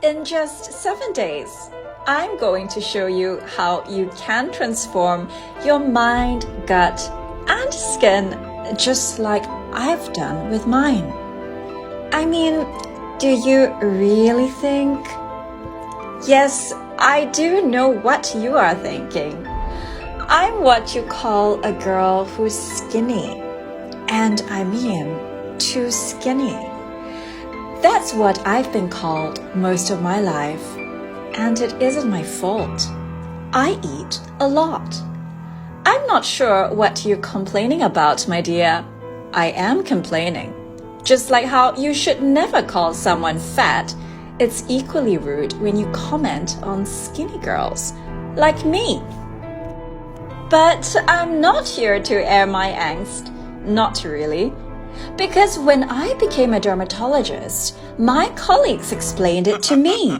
In just 7 days, I'm going to show you how you can transform your mind, gut, and skin just like I've done with mine. I mean, do you really think? Yes, I do know what you are thinking. I'm what you call a girl who's skinny. And I mean, too skinny. That's what I've been called most of my life. And it isn't my fault. I eat a lot. I'm not sure what you're complaining about, my dear. I am complaining. Just like how you should never call someone fat, it's equally rude when you comment on skinny girls, like me. But I'm not here to air my angst. Not really. Because when I became a dermatologist, my colleagues explained it to me.